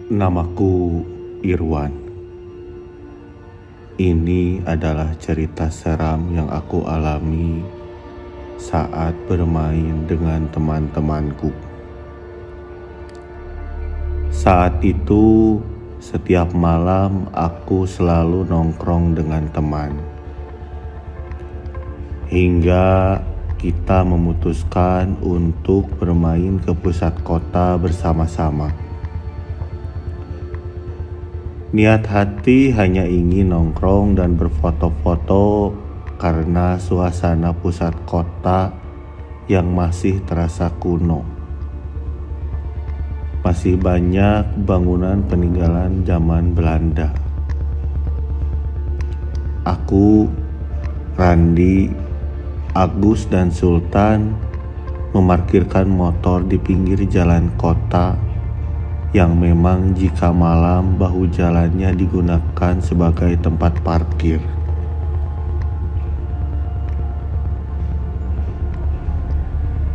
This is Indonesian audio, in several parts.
Namaku Irwan. Ini adalah cerita seram yang aku alami saat bermain dengan teman-temanku. Saat itu, setiap malam aku selalu nongkrong dengan teman. Hingga kita memutuskan untuk bermain ke pusat kota bersama-sama. Niat hati hanya ingin nongkrong dan berfoto-foto karena suasana pusat kota yang masih terasa kuno. Masih banyak bangunan peninggalan zaman Belanda. Aku, Randi, Agus dan Sultan memarkirkan motor di pinggir jalan kota yang memang jika malam bahu jalannya digunakan sebagai tempat parkir.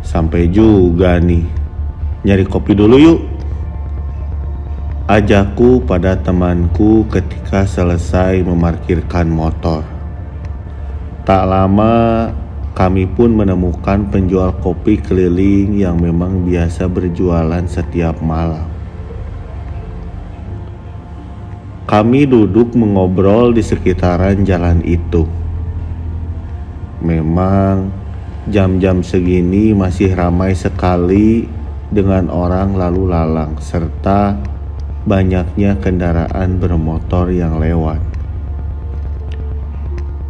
Sampai juga nih, nyari kopi dulu yuk, ajakku pada temanku ketika selesai memarkirkan motor. Tak lama kami pun menemukan penjual kopi keliling yang memang biasa berjualan setiap malam. Kami duduk mengobrol di sekitaran jalan itu. Memang jam-jam segini masih ramai sekali dengan orang lalu lalang serta banyaknya kendaraan bermotor yang lewat.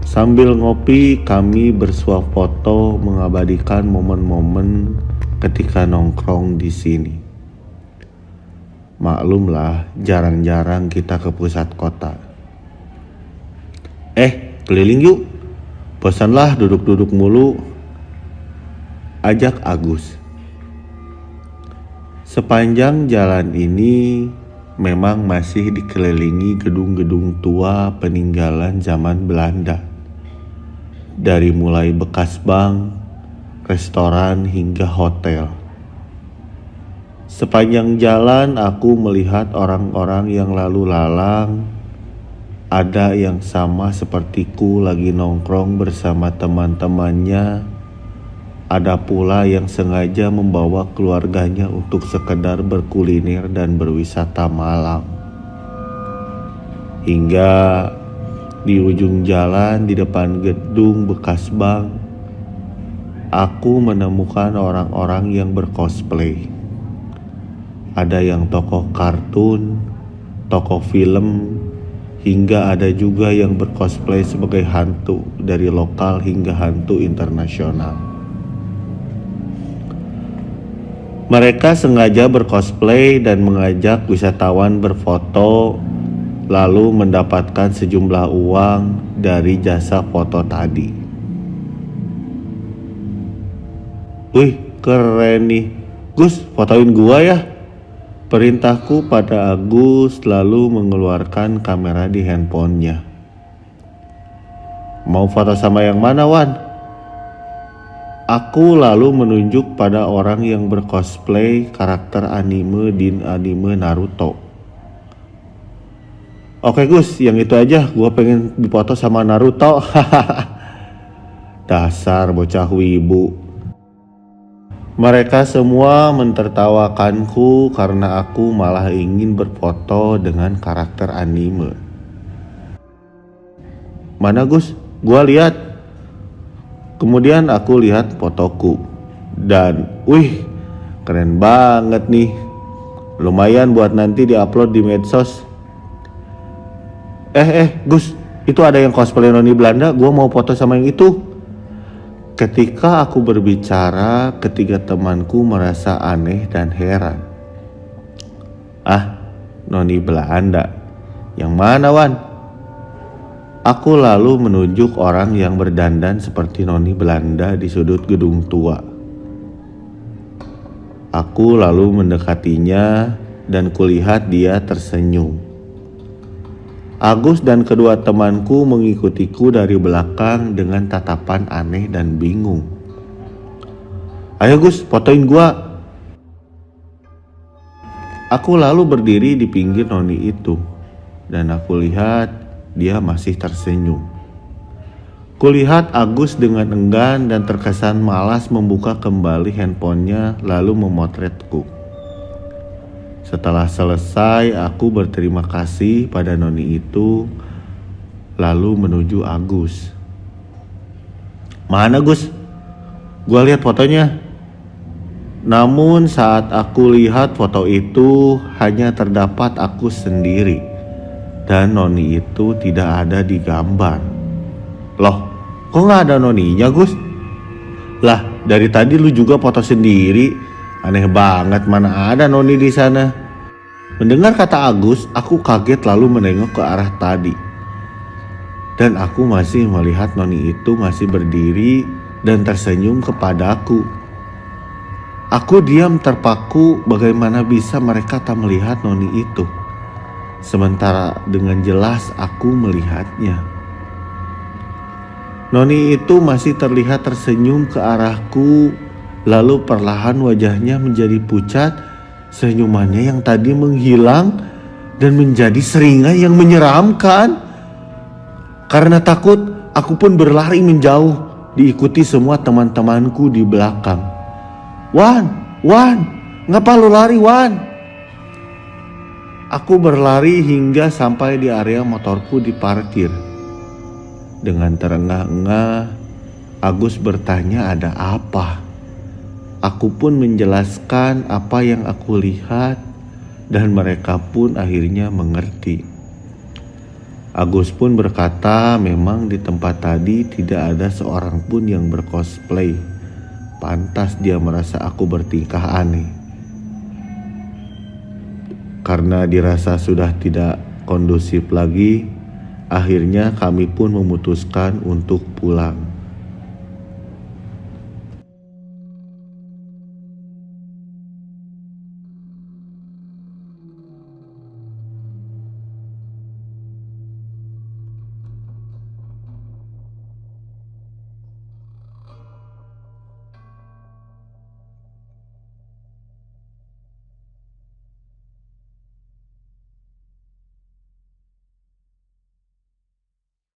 Sambil ngopi, kami bersuah foto mengabadikan momen-momen ketika nongkrong di sini. Maklumlah, jarang-jarang kita ke pusat kota. Keliling yuk. Bosanlah duduk-duduk mulu, ajak Agus. Sepanjang jalan ini memang masih dikelilingi gedung-gedung tua peninggalan zaman Belanda. Dari mulai bekas bank, restoran hingga hotel. Sepanjang jalan aku melihat orang-orang yang lalu lalang. Ada yang sama sepertiku lagi nongkrong bersama teman-temannya. Ada pula yang sengaja membawa keluarganya untuk sekedar berkuliner dan berwisata malam. Hingga di ujung jalan di depan gedung bekas bank, aku menemukan orang-orang yang bercosplay. Ada yang tokoh kartun, tokoh film, hingga ada juga yang bercosplay sebagai hantu dari lokal hingga hantu internasional. Mereka sengaja bercosplay dan mengajak wisatawan berfoto, lalu mendapatkan sejumlah uang dari jasa foto tadi. Wih, keren nih. Gus, fotoin gua ya. Perintahku pada Agus lalu mengeluarkan kamera di handphonenya. Mau foto sama yang mana, Wan? Aku lalu menunjuk pada orang yang bercosplay karakter anime di anime Naruto. Oke Gus, yang itu aja, gua pengen dipoto sama Naruto. Dasar bocah wibu. Mereka semua mentertawakanku karena aku malah ingin berfoto dengan karakter anime. Mana Gus? Gua lihat. Kemudian aku lihat fotoku. Dan wih, keren banget nih. Lumayan buat nanti diupload di medsos. Gus, itu ada yang cosplay Noni Belanda, gua mau foto sama yang itu. Ketika aku berbicara, ketiga temanku merasa aneh dan heran. Noni Belanda? Yang mana, Wan? Aku lalu menunjuk orang yang berdandan seperti Noni Belanda di sudut gedung tua. Aku lalu mendekatinya dan kulihat dia tersenyum. Agus dan kedua temanku mengikutiku dari belakang dengan tatapan aneh dan bingung. Ayo Gus, fotoin gua. Aku lalu berdiri di pinggir noni itu, dan aku lihat dia masih tersenyum. Kulihat Agus dengan enggan dan terkesan malas membuka kembali handphonenya lalu memotretku. Setelah selesai, aku berterima kasih pada noni itu, lalu menuju Agus. "Mana Gus? Gua lihat fotonya." Namun saat aku lihat foto itu hanya terdapat aku sendiri dan noni itu tidak ada di gambar. "Loh, kok gak ada noninya Gus?" "Lah, dari tadi lu juga foto sendiri. Aneh banget, mana ada noni di sana." Mendengar kata Agus, aku kaget lalu menengok ke arah tadi. Dan aku masih melihat noni itu masih berdiri dan tersenyum kepadaku. Aku diam terpaku, bagaimana bisa mereka tak melihat noni itu, sementara dengan jelas aku melihatnya. Noni itu masih terlihat tersenyum ke arahku, lalu perlahan wajahnya menjadi pucat, senyumannya yang tadi menghilang dan menjadi seringai yang menyeramkan. Karena takut, aku pun berlari menjauh, diikuti semua teman-temanku di belakang. Wan, ngapa lu lari Wan?" Aku berlari hingga sampai di area motorku diparkir. Dengan terengah-engah, Agus bertanya ada apa. Aku pun menjelaskan apa yang aku lihat dan mereka pun akhirnya mengerti. Agus pun berkata memang di tempat tadi tidak ada seorang pun yang bercosplay. Pantas dia merasa aku bertingkah aneh. Karena dirasa sudah tidak kondusif lagi, akhirnya kami pun memutuskan untuk pulang.